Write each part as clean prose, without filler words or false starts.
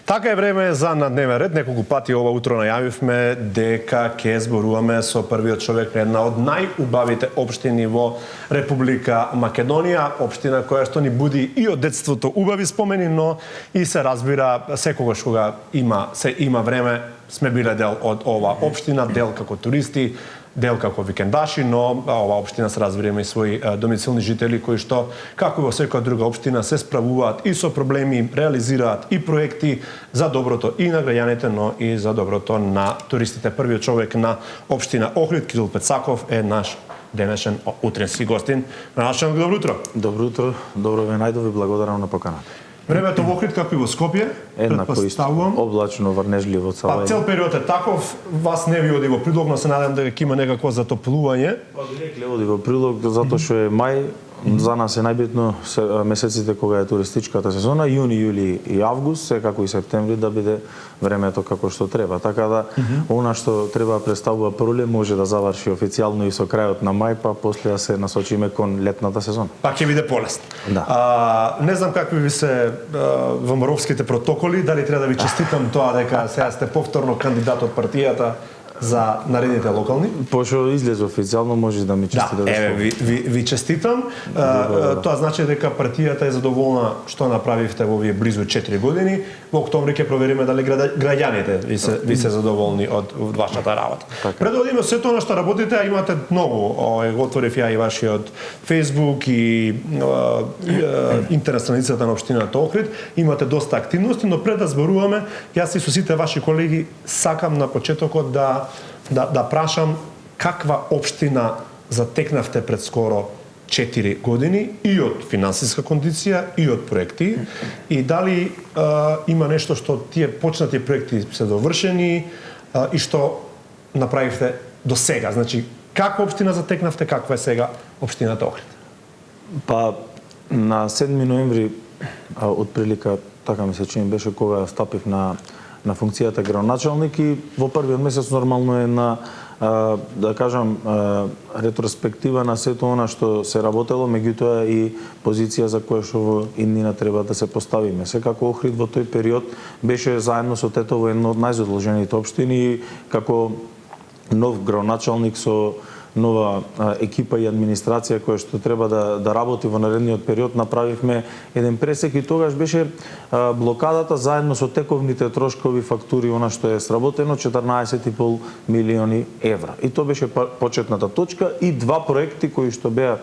Така е време за на дневен ред. Неколку пати ова утро најавивме дека ќе зборуваме со првиот човек на една од најубавите општини во Република Македонија, општина која што ни буди и од детството убави спомени, но и се разбира секогаш кога има време сме биле дел од ова општина, дел како туристи, дел како викендаши, но ова општина се разбира и своји домицилни жители кои што, како и во секоја друга општина, се справуваат и со проблеми, реализираат и проекти за доброто и на граѓаните, но и за доброто на туристите. Првиот човек на општина Охрид, Кирил Пецаков, е наш денешен утрински гостин. Нашен добро утро. Добро утро, добро ве најдов и благодарам на поканата. Времето во Охрид како и во Скопје, предпоставувам, облачно, врнежливо цело. Па цел период е таков, вас не ви оди во прилог, но се надевам дека ќе има некакво затоплување. Па директно оди во прилог затоа што е мај. За нас е најбитно месеците кога е туристичката сезона, јуни, јули и август, секако и септември да биде времето како што треба. Така да она што треба да представува проле може да заврши официјално и со крајот на мај, па после да се насочиме кон летната сезона. Па ќе биде полесно. Да. Не знам какви ви се ВМРО-вските протоколи, дали треба да ви честитам тоа дека сега сте повторно кандидат од партијата за наредните локални. Пошто излезе официјално, може да ми честите. Да, ви честитам. Тоа значи дека партијата е задоволна што направивте во овие близу 4 години. Во октомври ќе провериме дали граѓаните ви се задоволни од вашата работа. Пред да одиме сето она што работите, имате многу. Отворив ја и вашиот Facebook и интернет страницата на општината Охрид. Имате доста активности, но пред да зборуваме, јас и со сите ваши колеги сакам на почетокот да прашам каква општина затекнавте пред скоро 4 години и од финансиска кондиција и од проекти, и дали има нешто што тие почнати проекти се довршени и што направивте до сега. Значи, каква општина затекнавте, каква е сега општината Охрид? Па на 7 ноември отприлика така ми се чини беше кога стапив на функцијата градоначалник, и во првиот месец нормално е на да кажам ретроспектива на сето она што се работело, меѓутоа и позиција за која што во иднина треба да се поставиме. Секако Охрид во тој период беше заедно со Тетово едно од најзадолжените општини, како нов градоначалник со нова екипа и администрација која што треба да работи во наредниот период, направивме еден пресек и тогаш беше блокадата заедно со тековните трошкови фактури, она што е сработено, 14,5 милиони евра. И тоа беше почетната точка и два проекти кои што беа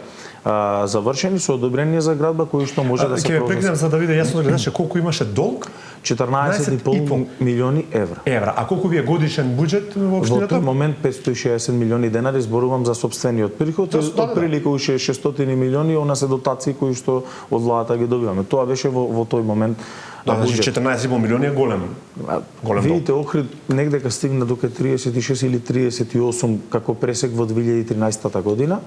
завршени со одобрение за градба, кои што може да се Ќе прекинем за да види јасно да колку имаше долг? 14,5 милиони евра. А колку ви е годишен буџет во општината? Во тој момент 560 милиони денари, зборувам за сопствениот приход, отприлика уште 600 милиони, она се дотации кои што од владата ги добиваме. Тоа беше во тој момент. Да, значи 14,5 милиони е голем долг. Видите, Охрид негдека стигна до 36 или 38 како пресек во 2013 година,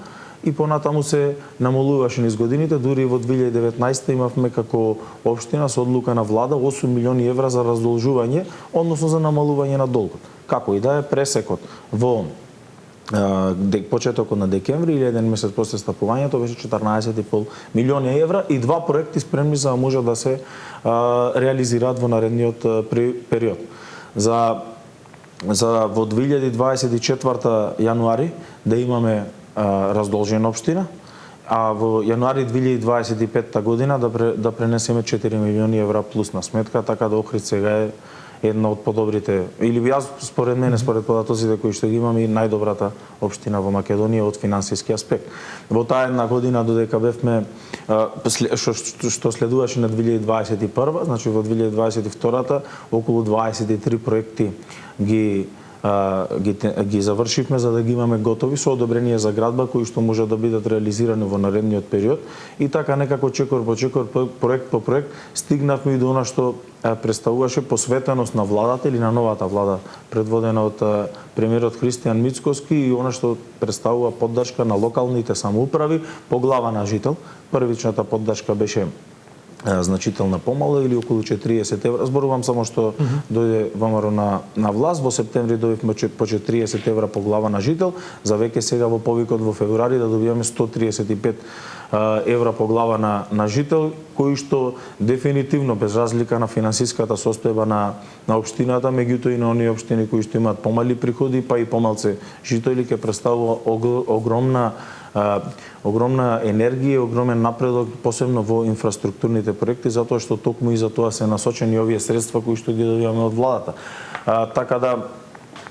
и понатаму се намалуваше низ годините, дури и во 2019 имавме како општина со одлука на влада 8 милиони евра за раздолжување, односно за намалување на долгот. Како и да е, пресекот во почетокот на декември или еден месец после стапувањето беше 14,5 милиони евра и два проекти спремни за да може да се реализираат во наредниот период. За во 2024 јануари да имаме раздолжена општина, а во јануари 2025 година да пренесеме 4 милиони евра плюс на сметка, така да Охрид сега е една од подобрите, или јас според мене, според податоците кои што ги имаме, и најдобрата општина во Македонија од финансиски аспект. Во таа една година додека бевме што следуваше на 2021, значи во 2022 околу 23 проекти ги завршивме за да ги имаме готови со одобрение за градба кои што може да бидат реализирани во наредниот период, и така некако чекор по чекор, проект по проект стигнавме и до она што представуваше посветеност на владата или на новата влада предводена од премиерот Христијан Мицкоски, и она што представува поддршка на локалните самоуправи по глава на жител. Првичната поддршка беше значителна помала или околу 40 евра. Зборувам само што дојде ВМРО на власт, во септември добивме по 40 евра по глава на жител, за веќе сега во повикот во февруари да добиваме 135 евра по глава на жител, кои што дефинитивно без разлика на финансиската состојба на општината, меѓутоа и на оние општини кои што имаат помали приходи, па и помалце жители, ќе представува огромна енергија, огромен напредок, посебно во инфраструктурните проекти, затоа што токму и за тоа се насочени овие средства кои што ги добиваме од владата. Така да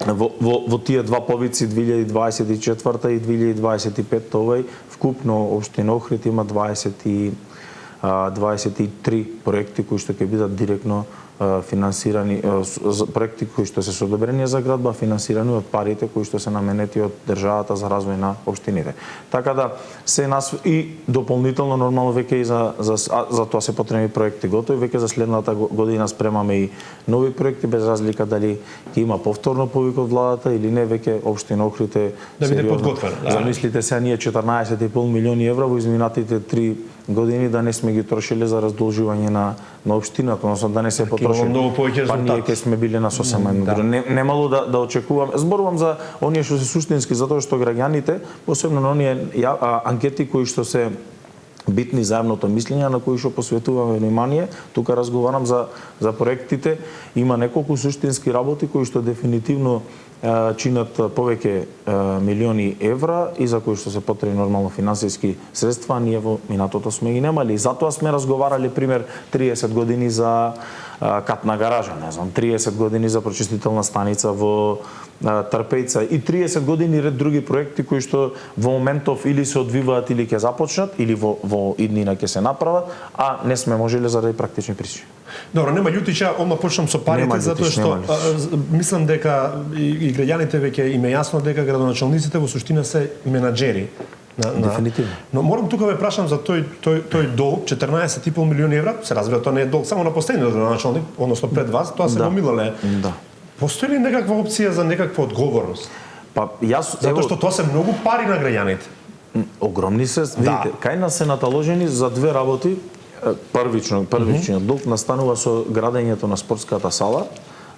во тие два повици 2024 и 2025 овај вкупно општина Охрид има 23 проекти кои што ќе бидат директно финансирани, проекти кои што се со одобрение за градба, финансирани од парите кои што се наменети од државата за развој на општините. Така да се нас и дополнително нормално веќе и за тоа се потребни проекти готови, веќе за следната година спремаме и нови проекти без разлика дали ќе има повторно повик од владата или не, веќе општина Охрид е да биде подготвена. Замислите се ние 14,5 милиони евра во изминатите 3 години да не сме ги трошиле за раздолжување на општината, односно да не се потроши. Па ние ќе сме биле на сосема едно. Немало да очекуваме. Зборувам за оние што се суштински, затоа што граѓаните, посебно на оние анкети кои што се битни за јавното мислење, на кои што посветуваме внимание, тука разговарам за проектите, има неколку суштински работи кои што дефинитивно чинат повеќе милиони евра и за кои што се потребни нормално финансиски средства, ние во минатото сме ги немали. Затоа сме разговарали пример 30 години за катна гаража, не знам, 30 години за прочистителна станица во Трпејца и 30 години ред други проекти кои што во моментов или се одвиваат или ќе започнат или во иднина ќе се направат, а не сме можеле заради практични причини. Добро, нема љутича, одма почнам со парите, затоа што мислам дека и граѓаните веќе им е јасно дека градоначалниците во суштина се менаџери. Дефинитивно. Но морам тука ве прашам за тој долг, 14,5 милиони евра, се разбира тоа не е долг само на последниот градоначалник, односно пред вас, тоа се гомилале. Да. Постои ли некаква опција за некаква одговорност? Па јас затоа што тоа се многу пари на граѓаните. Огромни се, видите, кај нас се наталожени за две работи. Првичниот долг настанува со градењето на спортската сала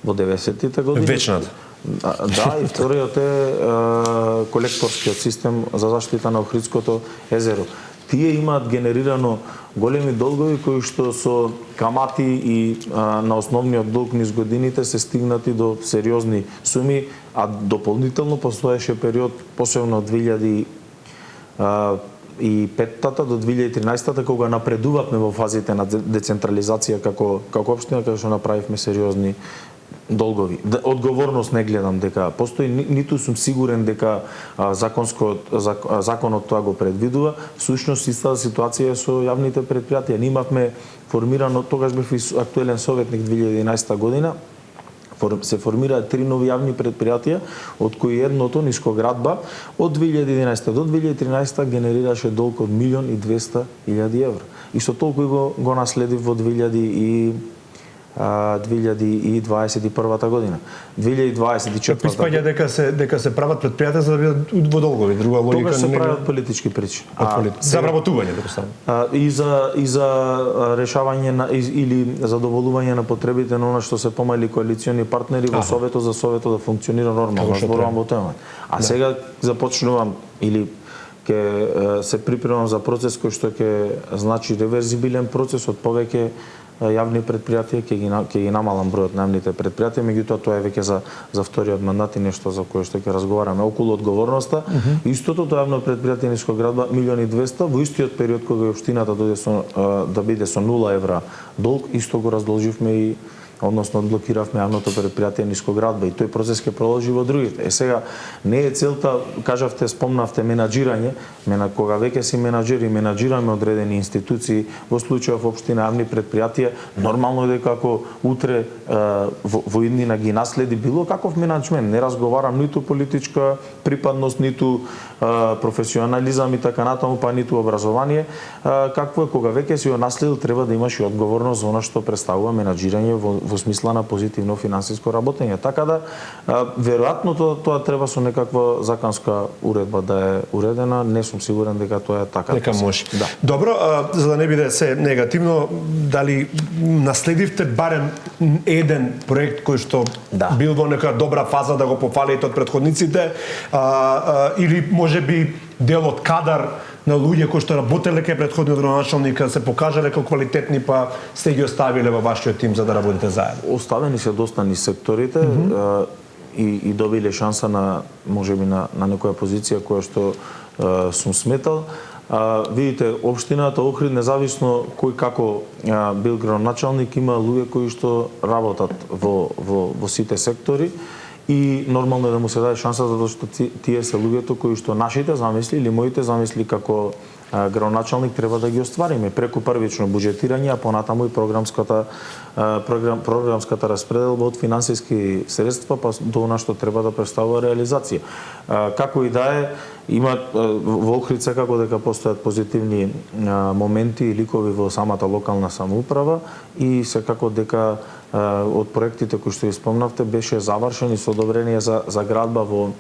во 90-тите години. Вечната. Да, и вториот е колекторскиот систем за заштита на Охридското езеро. Тие имаат генерирано големи долгови кои што со камати и на основниот долг низ годините се стигнати до сериозни суми, а дополнително постоеше период посебно од 2005-та до 2013-та кога напредувавме во фазите на децентрализација како општина, кога што направивме сериозни долгови. Одговорност не гледам дека постои, ниту сум сигурен дека законот тоа го предвидува. Всушност истата ситуација со јавните предпријатија. Ние имавме формирано, тогаш бев актуелен советник 2011 година, се формираат 3 нови јавни предпријатија, од кои едното Нискоградба од 2011 до 2013 генерираше долг од 1.200.000 евра. И со толку го наследив во 2021 година. 2024 Испаѓа дека се прават предпријатија за да бидат во долгови, друга логика. Тогаш се прават политички причини. За вработување, допустам. И за решавање или задоволување на потребите на она што се помали коалициони партнери во Советот, за Советот да функционира нормално. Зборувам во тоа. А сега започнувам или ќе се припремам за процес кој што ќе значи реверзибилен процес од повеќе јавни предпријатија, ќе ги намалам бројот на јавните предпријатија, меѓутоа тоа е веќе за вториот мандат и нешто за кое што ќе разговараме околу одговорноста. Истото тоа јавно предпријатие Нискоградба 1.200.000 во истиот период кога општината дојде да биде со 0 евра долг, исто го раздолживме и односно одблокиравме јавното предпријатие Нискоградба и тој процес ќе продолжи во другите. Сега не е целта, кажавте, спомнавте менаџирање, кога веќе си менаџери, менаџираме одредени институции, во случајов општина јавни предпријатија, нормално е дека ако утре во иднина ги наследи било каков менаџмент, не разговарам ниту политичка припадност, ниту професионализам и така натаму, па ниту образование. Какво е кога веќе си го наследил, треба да имаш и одговорност за она што представува менаџирање во смисла на позитивно финансиско работење. Така да веројатно тоа треба со некаква законска уредба да е уредена, не сум сигурен дека тоа е така. Дека може. Да. Добро, за да не биде се негативно, дали наследивте барем еден проект кој што бил во нека добра фаза да го пофалите од претходниците, или можеби дел од кадар на луѓе кои што работеле кај претходниот градоначалник се покажале како квалитетни, па сте ги оставиле во вашиот тим за да работите заедно? Оставени се доста низ секторите и добиле шанса на можеби на некоја позиција која што сум сметал. Видите, општината Охрид, независно кој како бил градоначалник, има луѓе кои што работат во сите сектори и нормално е да му се даде шанса затоа што тие се луѓето кои што нашите замисли или моите замисли како градоначалник треба да ги оствариме преку првично буџетирање, а понатаму и програмската распределба од финансиски средства па до она што треба да представува реализација. Како и да е, има во Охрид секако дека постојат позитивни моменти и ликови во самата локална самоуправа и секако дека од проектите кои што спомнавте беше завршен и со одобрение за градба во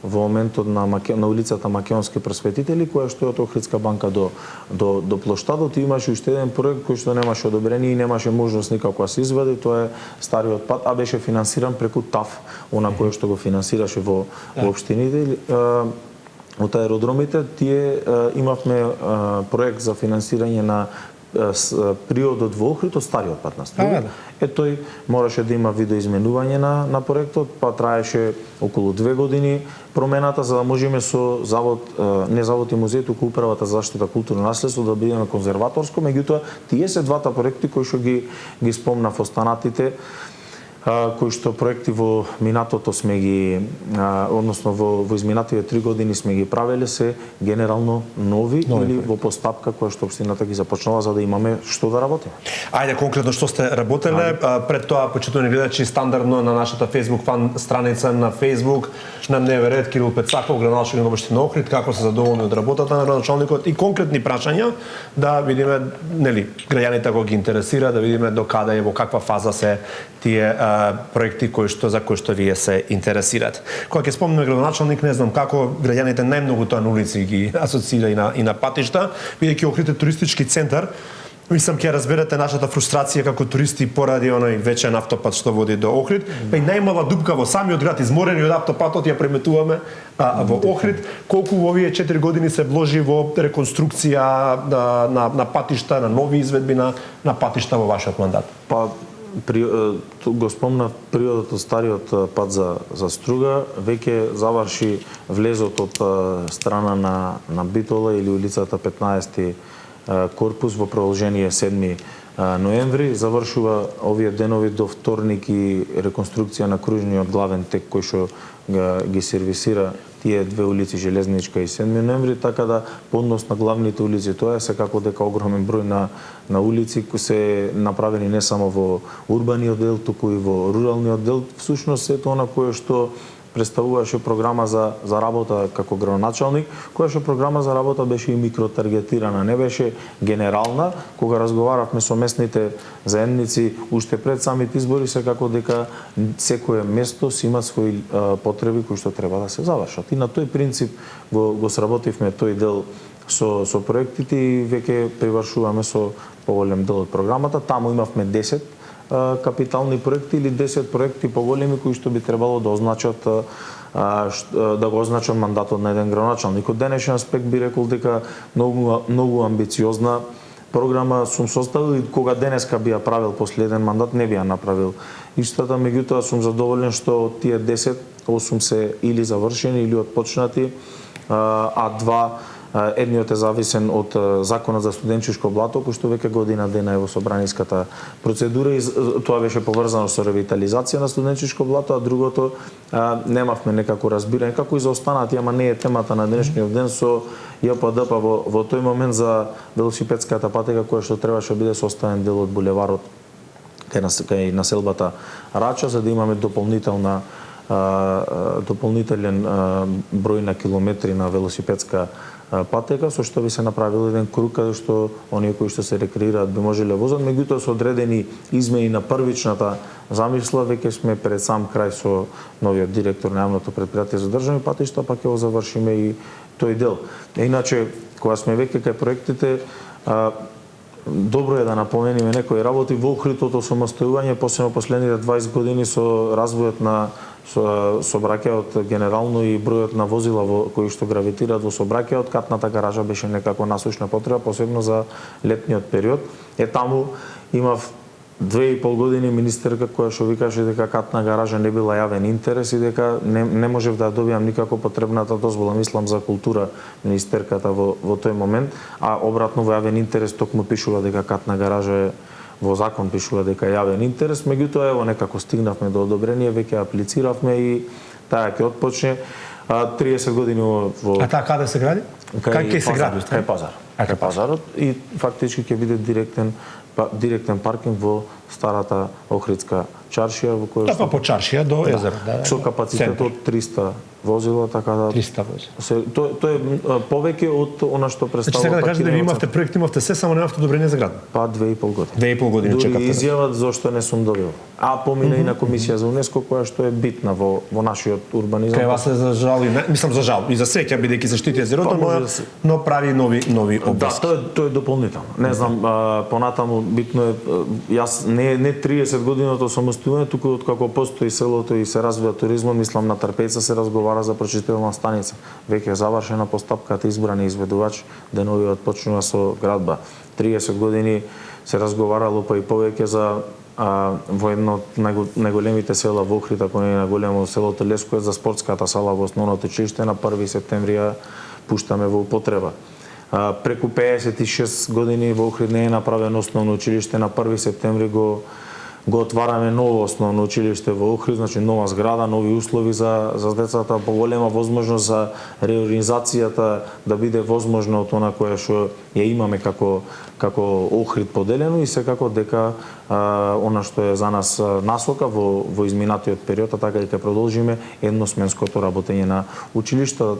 моментот на улицата Македонски просветители, која што е од Охридска банка до плоштадот, и имаше уште еден проект кој што немаше одобрение и немаше можност никако да се извади, тоа е стариот пат, а беше финансиран преку ТАФ, она кој што го финансираше во општините. Од аеродромите тие имавме проект за финансирање на приодот во Охрид од стариот пат на струја. Тој мораше да има видоизменување на проектот, па траеше околу 2 години промената за да можеме со не завод и музеј, туку управата за заштита културно наследство да бидеме конзерваторско, меѓутоа тие се двата проекти кои што ги спомнав останатите, кои што проекти во минатото сме ги, односно во изминативе 3 години сме ги правеле, се генерално нови или во постапка која што општината ги започнала за да имаме што да работиме. Ајде конкретно што сте работеле, пред тоа почитувани гледачи, стандардно на нашата Facebook фан страница на Facebook на дневен ред Кирил Пецаков, градоначалник на општина Охрид, како се задоволни од работата на градоначалникот и конкретни прашања да видиме, нели, граѓаните го ги интересира, да видиме до каде и во каква фаза се тие проекти за кои што вие се интересирате. Кога ќе спомнеме градоначалник, не знам како граѓаните најмногу тоа на улици ги асоцира и на патишта, бидејќи Охрид е туристички центар. Мислам ќе разберете нашата фрустрација како туристи поради оној вечен автопат што води до Охрид, па и најмала дупка во самиот град, изморени од автопатот, ја приметуваме во Охрид. Колку во овие 4 години се вложи во реконструкција на патишта, на нови изведби на патишта во вашиот мандат? Па го спомнав приодот од стариот пат за Струга, веќе заврши влезот од страна на Битола или улицата 15 корпус во продолжение 7 ноември, завршува овие денови до вторник и реконструкција на кружниот главен тек кој што ги сервисира тие две улици, Железничка и 7 ноември, така да по однос на главните улици тоа е секако дека огромен број на улици кои се направени не само во урбаниот дел, туку и во руралниот дел. Всушност се тоа на кое што представуваше програма за работа како градоначалник, која што програма за работа беше и микротаргетирана, не беше генерална. Кога разговаравме со местните заедници уште пред самите избори, секако дека секое место си има своји потреби кои што треба да се завршат. И на тој принцип го сработивме тој дел со проектите и веќе привршуваме со поголем дел од програмата. Таму имавме 10 капитални проекти или 10 проекти поголеми кои што би требало да означат да го означат мандатот на еден градоначалник. Од денешен аспект би рекол дека многу амбициозна програма сум составил и кога денеска би ја правил последен мандат не би ја направил истата, меѓутоа сум задоволен што тие 10, 8 се или завршени или отпочнати, а 2 едниот е зависен од законот за студенческо блато, кој што веќе година дена е во собраниската процедура и тоа беше поврзано со ревитализација на студенческо блато, а другото немавме некако разбирање, како и за останати, ама не е темата на денешниот ден со ЈПДП во тој момент за велосипедската патека која што требаше биде составен дел од булеварот кај населбата Рача, за да имаме дополнителна дополнителен број на километри на велосипедска патека, со што би се направил еден круг каде што оние кои што се рекреираат би можеле возат, меѓутоа со одредени измени на првичната замисла, веќе сме пред сам крај со новиот директор на јавното претпријатие за државни патишта, па ќе го завршиме и тој дел. Иначе, кога сме веќе кај проектите, добро е да напомениме некои работи во Охридот од самостојување, посебно последните 20 години со развојот на сообраќајот генерално и бројот на возила кои што гравитираат во сообраќајот, катната гаража беше некако насущна потреба, посебно за летниот период. Таму имав 2,5 години министерка која што викаше дека катна гаража не била јавен интерес и дека не можев да добијам никако потребната дозвола, мислам за култура министерката во тој момент, а обратно во јавен интерес токму пишува дека катна гаража е во закон пишува дека е јавен интерес, меѓутоа ево некако стигнавме до одобрение, веќе аплициравме и таа ќе отпочне 30 години во. А таа каде се гради? Кај ќе се гради? Кај пазар. Кај пазарот и фактички ќе биде директен паркинг во старата Охридска чаршија во која што по чаршија до езеро, со капацитет од 300 возила, така да 300 возила. Тоа е повеќе од она што представува. Значи сега да кажете дека ви имавте проект, имавте се, само немавте одобрение за градење. Па 2,5 години. 2,5 години чекавте. Дури изјават зошто не сум добил. А помина и на комисија за УНЕСКО која што е битна во нашиот урбанизам. Кај вас се за жал мислам за жал и за среќа бидејќи се штити езерото, но прави нови обврски. Да, тоа е дополнително. Не знам, понатаму битно е јас не 30 годиното самостојување, туку откако постои селото и се развива туризмот, мислам на Трпеца се разговара за прочистителна станица. Веќе е завршена постапката, избран изведувач, деновиот почнува со градба. 30 години се разговарало па и повеќе за во едно од најголемите села во Охрид, ако не е најголемо селото Лесковец, за спортската сала во основното училиште на 1 септември ја пуштаме во употреба. Преку 56 години во Охрид не е направено основно училиште, на 1 септември го отвараме ново основно училиште во Охрид, значи нова зграда, нови услови за децата, поголема возможност за реорганизацијата да биде возможно од она кое што ја имаме како Охрид поделено и секако дека она што е за нас насока во изминатиот период, така и ќе продолжиме едносменското работење на училиштата.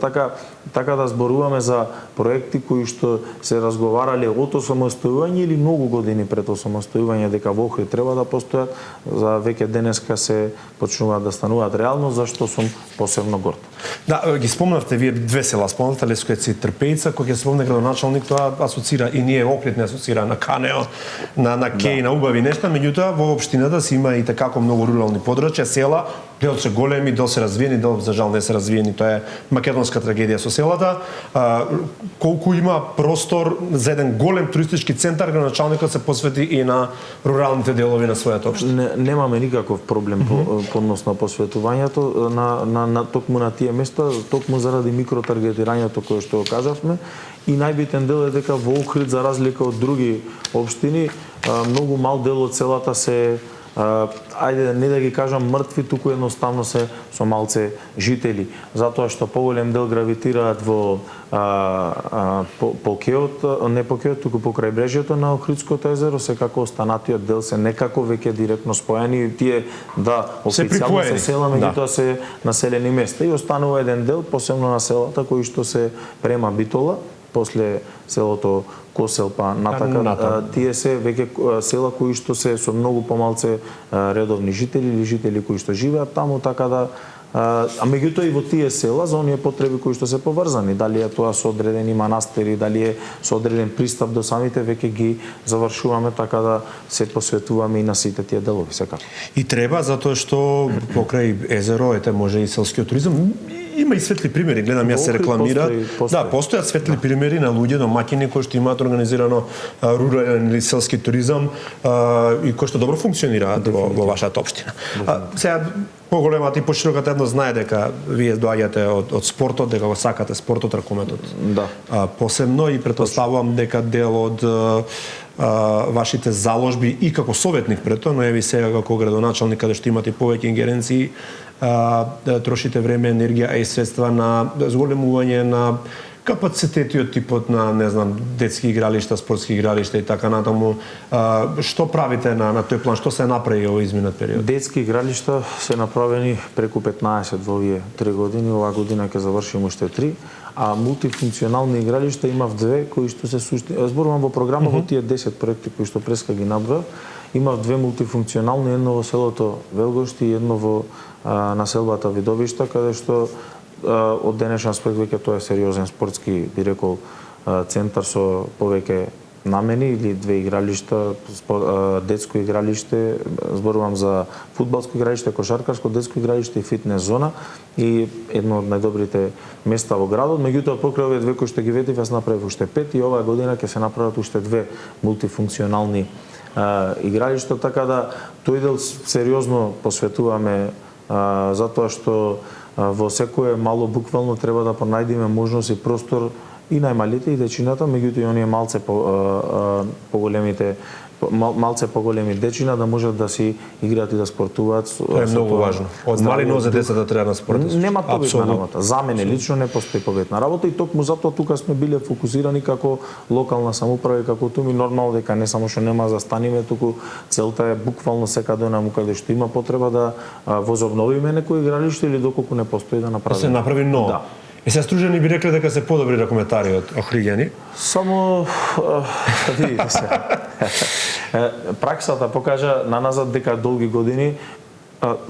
Така да зборуваме за проекти кои што се разговарале од осамостојување или многу години пред осамостојување дека во Охрид треба да постојат, за веќе денеска се почнуваат да стануваат реално, зашто сум посебно горд. Да, ги спомнавте вие две села, спомнавте Лесковец и Трпејца, кога ќе спомне градоначалник, тоа асоцира и ние Охрид не асоцира на Канео, на Кеј, на убави нешта, меѓутоа во општината си има и такако многу рурални подрачја, села, дел се големи, дел се развиени, дел за жал не се развиени, тоа е македонска трагедија со селата. Колку има простор за еден голем туристички центар, градоначалникот се посвети и на руралните делови на својата општина. Немаме никаков проблем по однос на посветувањето на токму на тие места, токму заради микротаргетирањето кое што го кажавме. И најбитен дел е дека во Охрид, за разлика од други општини, многу мал дел од селата се, ајде не да ги кажам мртви, туку едноставно се со малце жители, затоа што поголем дел гравитираат во по кеот, не по кеот, туку по крајбрежјето на Охридското езеро, секако останатиот дел се некако веќе директно споени, тие официјално се села, меѓутоа се населени места и останува еден дел, посебно на селата кои што се Према Битола, после селото Косел па натака, тие се веќе села кои што се со многу помалце редовни жители или жители кои што живеат таму, така да а меѓутоа и во тие села за оние потреби кои што се поврзани, дали е тоа со одредени манастири, дали е со одреден пристап до самите, веќе ги завршуваме, така да се посветуваме и на сите тие делови секако. И треба, затоа што покрај езеро ете може и селскиот туризам. Има и светли примери, гледам јас се рекламира. Да, постојат светли примери на луѓе, домаќини кои што имаат организирано рурален или селски туризам и кои што добро функционираат во вашата општина. Сега поголемата и пошироката едно знае дека вие доаѓате од спортот, дека го сакате спортот, ракометот. Да. Посебно и претпоставувам дека дел од вашите заложби и како советник пред тоа, но еви сега како градоначалник каде што имате повеќе ингеренции, трошите време, енергија и средства на зголемување на капацитетиот, типот на, не знам, детски игралишта, спортски игралишта и така натаму, што правите на тој план, што се направи во изминат период? Детски игралишта се направени преку 15 во овие 3 години, оваа година ќе завршим уште 3, а мултифункционални игралишта имав 2 кои што се зборувам во програма во тие 10 проекти кои што преска ги набројав, имав 2 мултифункционални, едно во селото Велгошти и едно во населбата Видовишта, каде што од денешен аспект веќе тоа е сериозен спортски, би рекол, центар со повеќе намени или 2 игралишта, детско игралиште, зборувам за фудбалско игралиште, кошаркарско, детско игралиште и фитнес зона и едно од најдобрите места во градот. Меѓутоа покрај овие 2 кои што ги ветив, јас направив уште 5 и оваа година ќе се направат уште 2 мултифункционални игралишта, така да тој дел сериозно посветуваме затоа што во секое мало буквално треба да пронајдеме можност и простор и најмалите и дечината, меѓутоа и оние малце поголемите малце поголеми дечина да можат да си играат и да спортуваат. Тоа е многу важно. Од мали нозе децата треба на спортот. Нема победна работа. За мене лично не постои победна работа и токму затоа тука сме биле фокусирани како локална самоуправа и како туми нормално дека не само што нема да станиме, туку целта е буквално секаде наму каде што има потреба да возобновиме некој игралиште или доколку не постои да направиме. Да се направи ново. Да. И се стружени би рекле дека се подобри ракометари од Охриѓани? Само видите се. Праксата покажа наназад дека долги години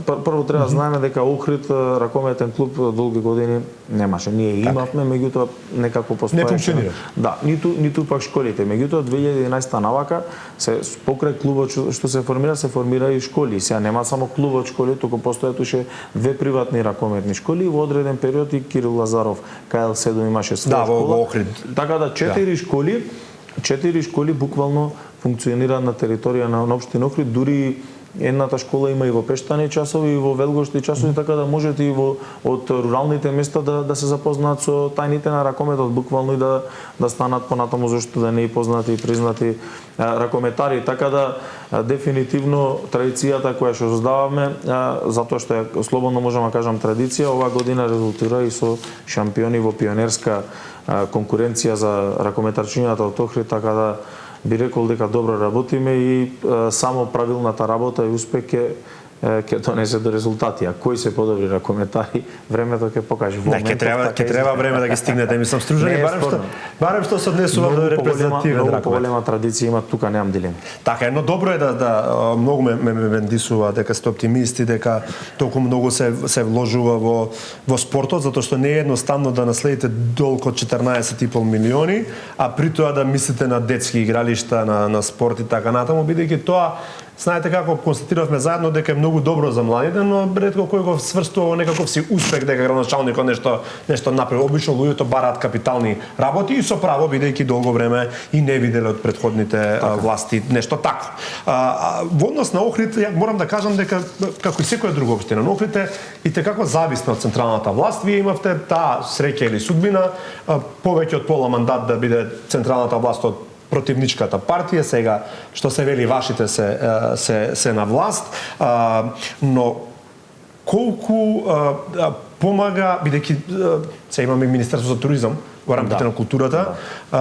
прво треба да знаеме дека Охрид ракометен клуб долги години немаше. Ние имавме, меѓутоа некако постоеше. Не функционира. Да, ниту пак школите. Меѓутоа 2011 навака се покрај клубот што се формира и школи. Сега нема само клубот школи, туку постојат уште 2 приватни ракометни школи и во одреден период и Кирил Лазаров КЛ7 имаше своја школа. Во Охрид. Така да 4 школи буквално функционираат на територија на општина Охрид, дури едната школа има и во Пештани часови, и во Велгошти часови, така да можете и од руралните места да се запознаат со тајните на ракометот, буквално и да станат понатаму зашто да не и познати и признати ракометари. Така да дефинитивно традицијата која што создаваме, затоа што е слободно можам да кажам традиција, оваа година резултира и со шампиони во пионерска конкуренција за ракометарчињата од Охрид, така да би рекол дека добро работиме и само правилната работа и успех ќе донесе до резултати. А кои се подобри ракометари, времето ќе покаже. Не, ќе треба време да ги стигнете, мислам стружени, барем што се однесува до репрезентативен ракомет. Многу голема традиција има, тука немам дилема. Така, едно добро е да многу ме бендисува дека сте оптимисти, дека толку многу се вложува во спортот, затоа што не е едноставно да наследите долг од 14,5 милиони, а при тоа да мислите на детски игралишта, на спорт и така натаму, бидејќи тоа знаете како констатиравме заедно дека е многу добро за младите, но ретко кој го сврстува некаков си успех дека градоначалникот нешто направи. Обично луѓето бараат капитални работи и со право бидејќи долго време и не виделе од претходните власти нешто такво. Во однос на Охрид, ја морам да кажам дека како и секоја друга општина, но Охрид е и tekako зависна од централната власт. Вие имавте таа среќа или судбина повеќе од пола мандат да биде централната власт од противничката партија, сега што се вели вашите се на власт, но колку помага, бидејќи се имаме Министерство за туризам во рамките на културата,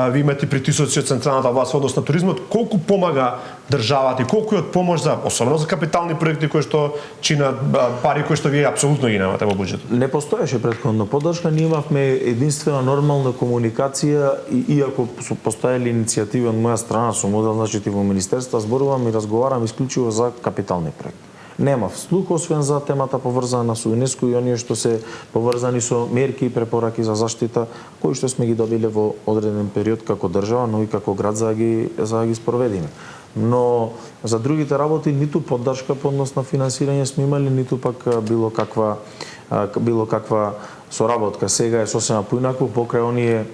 ви имате притисоци од централната власт во однос на туризмот, колку помага државата и колку е од помош за, особено за капитални проекти кои што чинат пари кои што вие апсолутно ги немате во буџетот? Не постоеше претходно поддршка, ние имавме единствена нормална комуникација и иако постоеле иницијативи од моја страна со модел, значи во министерство, зборувам и разговарам исклучиво за капитални проекти. Немав слух освен за темата поврзана со ЮНЕСКО и оние што се поврзани со мерки и препораки за заштита кои што сме ги добиле во одреден период како држава, но и како град за да ги спроведиме. Но за другите работи ниту поддршка по однос на финансирање сме имали, ниту пак било каква соработка. Сега е сосема поинаку покрај оние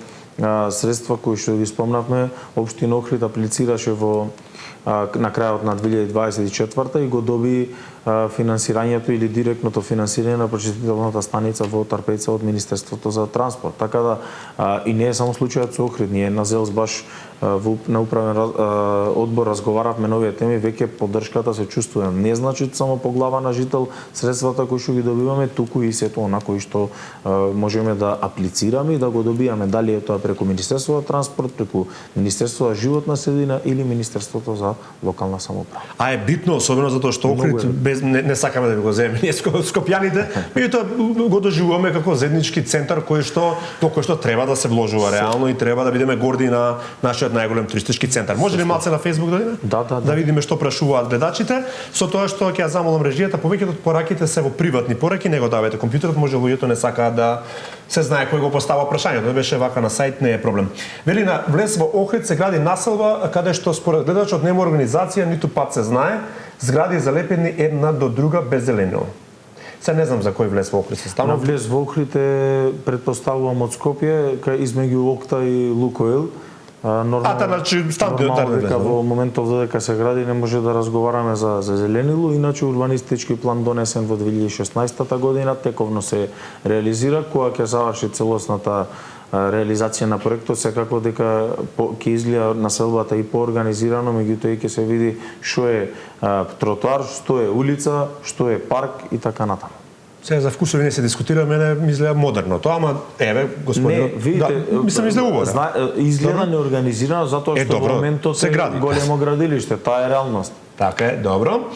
средства кои што ги спомнавме, општина Охрид аплицираше на крајот на 2024 и го доби финансирањето или директното финансирање на прочистителната станица во Тарпејца од Министерството за транспорт. Така да и не е само случајот со Охрид, ние на ЗЕЛС баш на управен одбор разговаравме на овие теми, веќе поддршката се чувствува. Не значи само по глава на жител средствата кои што ги добиваме, туку и сето она кои што можеме да аплицираме и да го добијаме, дали е тоа преку Министерството за транспорт, преку Министерството за животна средина или Министерството за локална самоуправа. А е битно, особено затоа што Охрид без не сакаме да ви го земеме ние скопјаните, меѓутоа го доживуваме како заеднички центар во кој што треба да се вложува реално и треба да бидеме горди на нашиот најголем туристички центар. Може ли малце на Facebook да видиме? Да видиме што прашуваат гледачите, со тоа што ќе ја замолам режијата, повеќето од пораките се во приватни пораки, не го давате компјутерот, може луѓето не сакаат да се знае кој го постава прашањето, беше вака на сајт, не е проблем. Вели на влез во Охрид се гради населба каде што според гледачот нема организација, ниту пат се знае, згради залепени една до друга без зеленино. Се не знам за кој влез во Охрид се станува. Влез во Охрид е предпоставувам од Скопје, кај измеѓу Окта и Лукоил. Значи стандартно дека во моментов додека се гради не може да разговараме за зеленило, иначе урбанистички план донесен во 2016 година тековно се реализира, кога ќе заврши целосната реализација на проектот, секако дека ќе изгледа населбата и поорганизирано, меѓутоа и ќе се види што е тротоар, што е улица, што е парк и така натаму. Сега за вкусови не се дискутира, мене ми изгледа модерно тоа, ама еве господинот. Не, видите, мислам изгледа убаво. Изгледа неорганизирано затоа што во моментот се гради големо градилиште, таа е реалност. Така е, добро.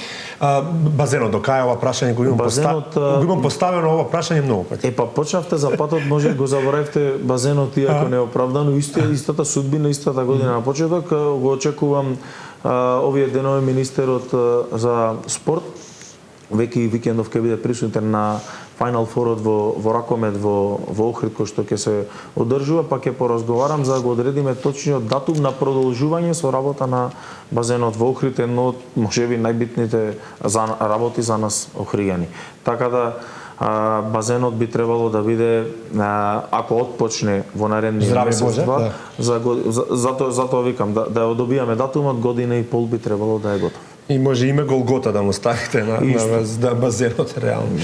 Базенот, до кај ова прашање го имам поставено ова прашање многу пати. Почнавте за патот, може го заборавте базенот, иако неоправдано, истата судбина, истата година на почеток, го очекувам овие денови министерот за спорт, веќе и викендов ќе биде присутен на Final Four во Ракомет во Охрид, кој што ќе се одржува, па ќе поразговарам за да го одредиме точниот датум на продолжување со работа на базенот во Охрид, едно од можеби најбитните работи за нас охријани. Така да базенот би требало да биде, ако отпочне во наредни месец-два, затоа викам, да ја добијаме датумот, година и пол би требало да е готов. И може име Голгота да му ставите на базенот реално.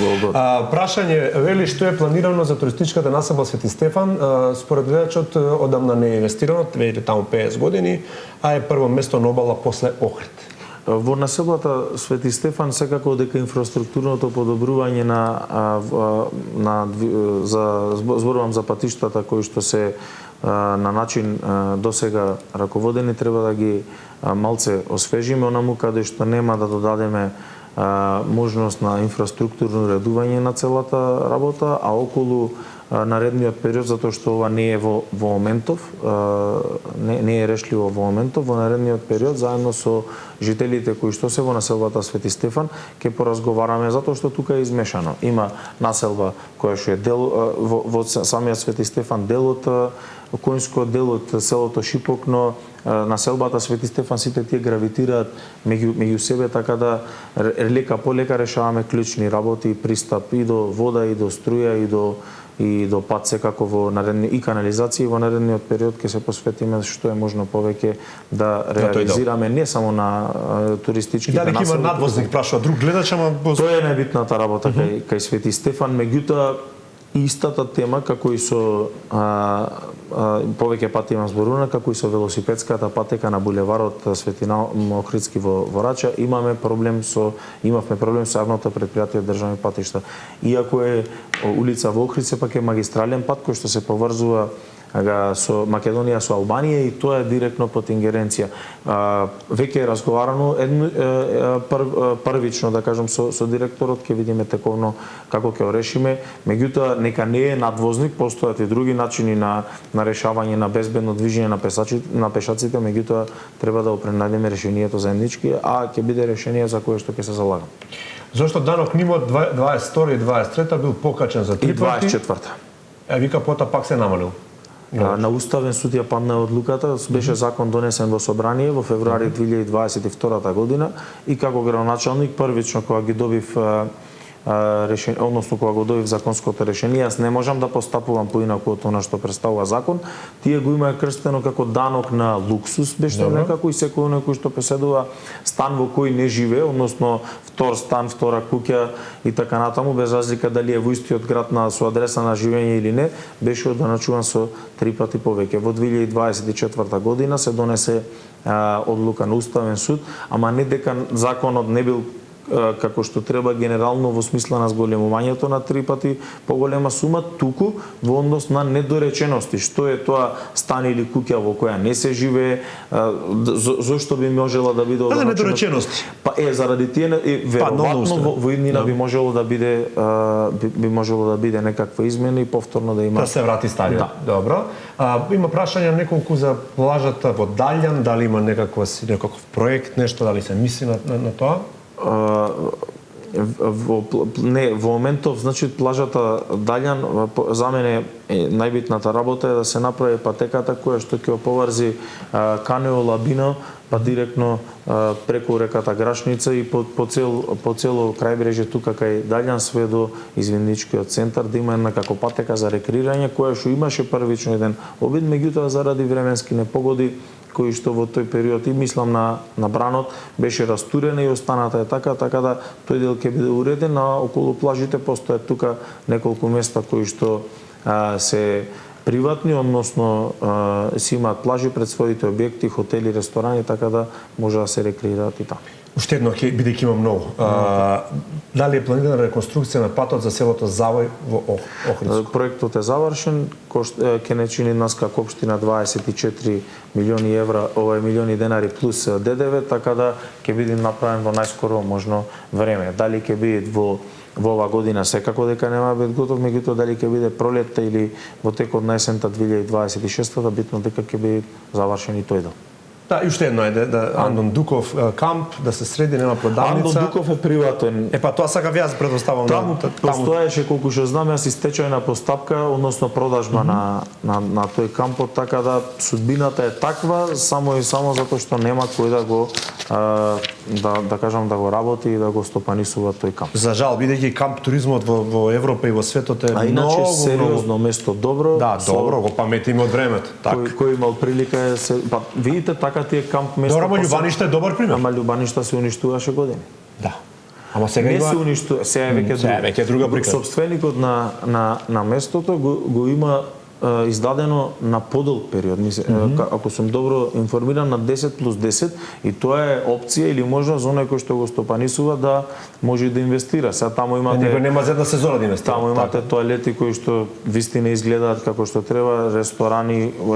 Прашање, вели што е планирано за туристичката населба Свети Стефан? Според гледачот одамна не е инвестирано, вели таму 50 години, а е прво место на обала после Охрид. Во населбата Свети Стефан секако дека инфраструктурното подобрување зборувам за патиштата кои што се на начин досега раководени, треба да ги малце освежиме, онаму каде што нема да додадеме можност на инфраструктурно редување на целата работа, а околу наредниот период, затоа што ова не е во моментов, не е решливо во моментов, во наредниот период, заедно со жителите кои што се во населбата Свети Стефан, ќе поразговараме, затоа што тука е измешано. Има населба која што е дел во самиот Свети Стефан, дел од Коњско, дел од селото Шипок, но населбата Свети Стефан сите тие гравитираат меѓу себе, така да лека по лека решаваме клучни работи и пристап и до вода, и до струја, и до пат секако во наредни и канализација. Во наредниот период ќе се посветиме што е можно повеќе да реализираме не само на туристичките населби. Дали има надвозник, прашува друг гледач, ама тоа е најбитната работа кај Свети Стефан, меѓутоа истата тема како и со повеќе пати имам зборувана, како и со велосипедската патека на булеварот Светина Охридски во Рача, имавме проблем со јавното претпријатие државни патишта. Иако е улица во Охрид, сепак е магистрален пат кој што се поврзува со Македонија, со Албанија, и тоа е директно под ингеренција. Веќе е разговарано првично, да кажам, со директорот, ќе видиме тековно како ќе решиме. Меѓутоа, нека не е надвозник, постојат и други начини на решавање на безбедно движење на пешаците, меѓутоа треба да опренајдеме решението заеднички, а ќе биде решение за кое што ќе се залагам. Зошто данок нимот 22 и 23 бил покачен за 3 пати? И 24-та. Вика пота пак се намалил. На Уставен суд ја падна одлуката, беше закон донесен во собрание во февруари 2022 година, и како градоначалник првично кога ги добив решение, односно кога го добив законското решение, јас не можам да постапувам поинаку од она што представува закон. Тие го имаа крстено како данок на луксус, беше некако, и секој некој што поседува стан во кој не живее, односно втор стан, втора куќа и така натаму, без разлика дали е во истиот град со адреса на живење или не, беше одданачуван со 3 пати повеќе. Во 2024 година се донесе одлука на Уставен суд, ама не дека законот не бил како што треба генерално во смисла на зголемувањето на 3 пати поголема сума, туку во однос на недоречености. Што е тоа стан или куќа во која не се живее, зошто би можела да биде одначено? Недоречености. Па заради тие веројатно во иднина би можело да биде некаква измена и повторно да има да се врати стариот. Да. Добро. Има прашања неколку за плажата во Далјан, дали има некаков проект, нешто, дали се мисли на тоа? Во моментов, значи плажата Далјан за мене најбитната работа е да се направи патеката која што ќе оповрзи Канео Лабино па директно преку реката Грашница и по цело крајбрежје тука кај Далјан све до изведничкиот центар да има една како патека за рекреирање која што имаше првично еден обид, меѓутоа заради временски непогоди кои што во тој период и мислам на бранот беше растурена и останата е така да тој дел ќе биде уреден, а околу плажите постојат тука неколку места кои што се приватни, односно си имаат плажи пред своите објекти, хотели, ресторани, така да може да се рекреираат и таму. Уште едно, бидејќи има многу. Дали е планирана реконструкција на патот за селото Завој во Охридско? Проектот е завршен, ќе не чини нас како општина 24 милиони евра, милиони денари плюс ДДВ, така да ќе биде направен во најскоро можно време. Дали ќе биде во ова година секако дека нема биде готов, меѓутоа дали ќе биде пролетта или во текот на есента 2026-та, битно дека ќе биде завршен и тој дел. Да, и уште едно е Андон Дуков камп, да се среди, нема продавница. Андон Дуков е приватен. Тоа сакав јас предоставам. Таму постоеше, колку што знам, јас стечајна постапка, односно продажба на тој кампот, така да судбината е таква, само затоа што нема кој да го да кажам да го работи и да го стопанисува тој камп. За жал, бидејќи камп туризмот во Европа и во светот е многу, иначе сериозно место, добро. Да, добро, го паметиме од времето. Кој имал прилика видите така тие камп места. Добро, Љубаниште е добар пример. Ама Љубаниште се уништуваше години. Да. Ама сега не се уништува, сега е веќе друга прика. Сопственикот на местото го има издадено на подолг период. Ако сум добро информиран, на 10+10, и тоа е опција или можност за оној кој што го стопанисува да може да инвестира. Сега таму имате нема за една сезона да инвестира. Таму имате тоалети кои што вистина изгледаат како што треба,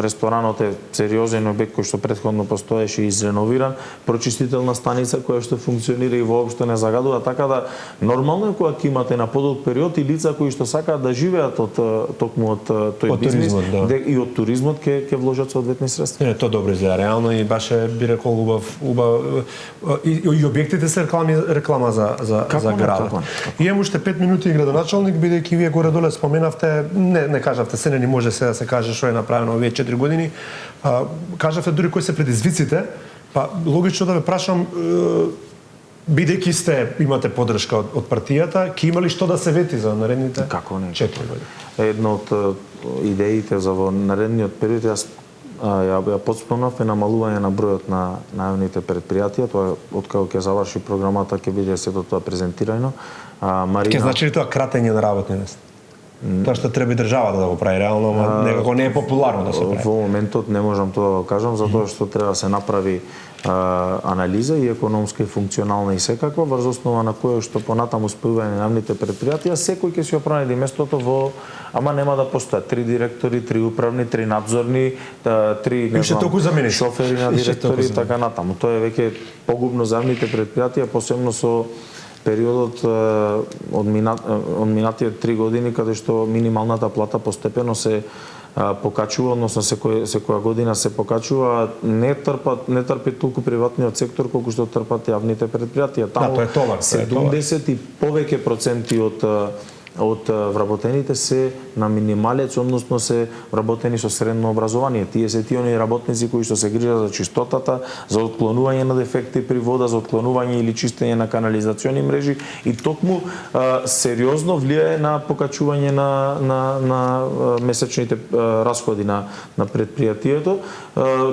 ресторанот е сериозен објект кој што претходно постоеше и изреновиран, прочистителна станица која што функционира и воопшто не загадува, така да нормално е кога ќе имате на подолг период и лица кои што сакаат да живеат токму од тој бизнес, и од туризмот ќе вложат соодветни средства. Не, тоа добро изгледа реално и баше би рекол убав и објектите се реклама за градот. И имам уште 5 минути градоначалник, бидејќи вие горе-доле споменавте, не кажавте, се не може сега да се каже што е направено овие 4 години. Кажавте дури кои се предизвиците, па логично да ве прашам, бидејќи имате поддршка од партијата, ќе има ли што да се вети за наредните 4 години? Една од идеите за во наредниот период ја подспомнав е намалување на бројот на јавните предпријатија, тоа откако ќе заврши програмата ќе биде сето тоа презентирано. Ќе значи ли тоа кратење на работни места? Тоа што треба и државата да го прави реално, но некако не е популарно да се прави. Во моментот не можам тоа да го кажам, затоа што треба да се направи анализа и економска и функционална и секаква, врз основа на која што понатаму спојување на јавните предпријатија, секој ќе си ја промени местото во, ама нема да постојат 3 директори, 3 управни, 3 надзорни, 3 шофери на директори и така натаму. Тоа е веќе погубно за јавните предпријатија, посебно со периодот од минатиот 3 години, каде што минималната плата постепено се покачува, односно секоја година се покачува, не трпи толку приватниот сектор колку што трпат јавните предпријатија. Таму тоа е товар. 70 и повеќе проценти од од вработените се на минималец, односно се вработени со средно образование. Тие се тие оние работници кои што се грижат за чистотата, за отклонување на дефекти при вода, за отклонување или чистење на канализациони мрежи и токму сериозно влијае на покачување на месечните расходи на предпријатието.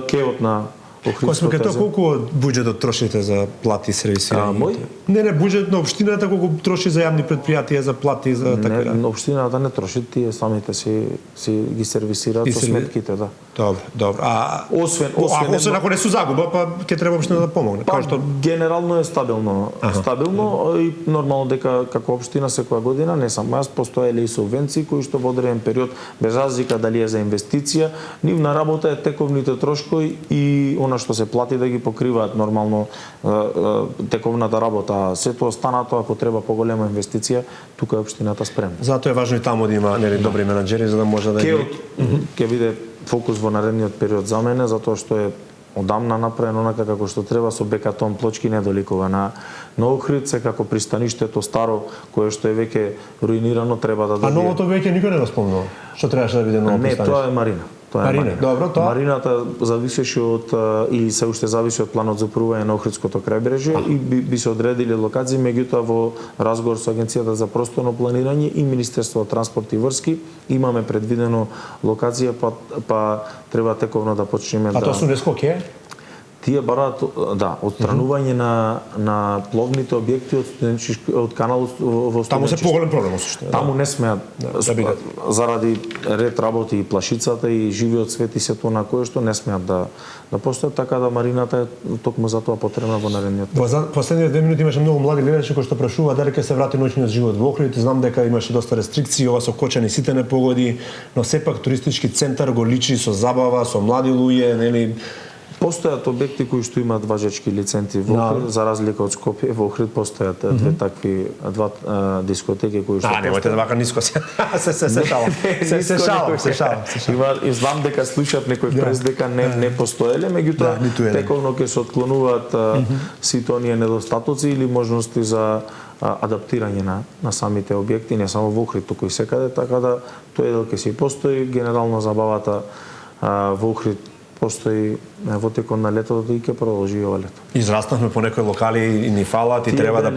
Кеот на Косме, тоа колку буџетот трошите за плати и сервисирање? Мој? Не, буџет на општината колку троши за јавни предпријатија, за плати, за така да. Не, општината не троши, тие самите си ги сервисираат со сметките, да. Добро. Освен ако не су загуба, па ќе треба општина да помогне. Па, генерално е стабилно. Стабилно и нормално дека како општина секоја година, не само јас, постоеле и субвенции кои што во одреден период, без разлика дали е за инвестиција, нивна работа е тековните трошкови и она што се плати да ги покриваат нормално тековната работа. Сето останато, ако треба поголема инвестиција, тука е општината спремна. Затоа е важно и таму да има добри менаџери за да може да ќе биде фокус во наредниот период за мене, затоа што е одамна направено онака како што треба, со бекатон плочки недоликува на Охрид, се како пристаништето старо кое што е веќе руинирано треба да добие. А новото веќе никој не го спомнува. Што требаше да биде ново пристаниште? Не, тоа е Марина. Добро, тоа. Марината зависеше од или се уште зависи од планот за упрување на Охридското крајбрежје и би се одредили локации, меѓутоа во разговор со Агенцијата за просторно планирање и Министерство од транспорт и врски имаме предвидено локација, па треба тековно да почнеме да. А тоа су нескоке? Тие бараат, да, отстранување на пловните објекти од каналот во Студенчиште. Таму се поголем проблем осушто. Таму не смеат заради ред работи и плашицата и живиот свет и сето на кое што не смеат да постојат, така да Марината е токму за тоа потребна во наредниот. Во последните 2 минути имаше многу млади гледачи кои што прашува дали ќе се врати ноќниот живот во Охрид. Знам дека имаше доста рестрикции, ова со кочани сите не погоди, но сепак туристички центар го личи со забава, со млади луѓе, нели? Постојат објекти кои што имаат важечки лиценци во Охрид, за разлика од Скопје, во Охрид постојат два дискотеки кои што немојте да вака ниско се шалам. Се шалам. И знам дека слушаат некој прес дека не постоеле, меѓутоа тековно ќе се отклонуваат сите оние недостатоци или можности за адаптирање на самите објекти, не само во Охрид, туку и секаде, така да тој дел ќе си постои, генерално забавата во Охрид постои во текот на летото и ќе продолжи ова лето. Израснавме по некои локали и ни фалат и треба да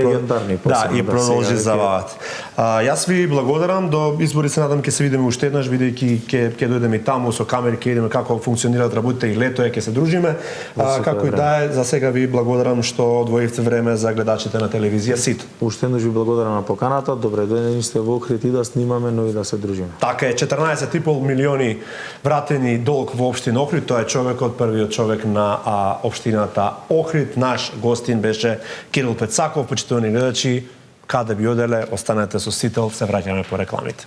и продолжи забават. Јас ви благодарам, до избори се надам ќе се видиме уште еднаш, бидејќи ќе дојдеме и таму со камери, ќе видиме како функционираат работите и лето ќе се дружиме. Како и да е, за сега ви благодарам што одвоивте време за гледачите на телевизија СИТ. Уште еднаш ви благодарам на поканата, добре дојдени сте во Охрид и да снимаме, но и да се дружиме. Така е, 14,5 милиони вратени долг во општина Охрид, тоа е човекот, првиот човек на општината Охрид. Наш гостин беше Кирил Пецаков. Почитувани гледачи, каде би оделе, останете со Сител, се враќаме по рекламите.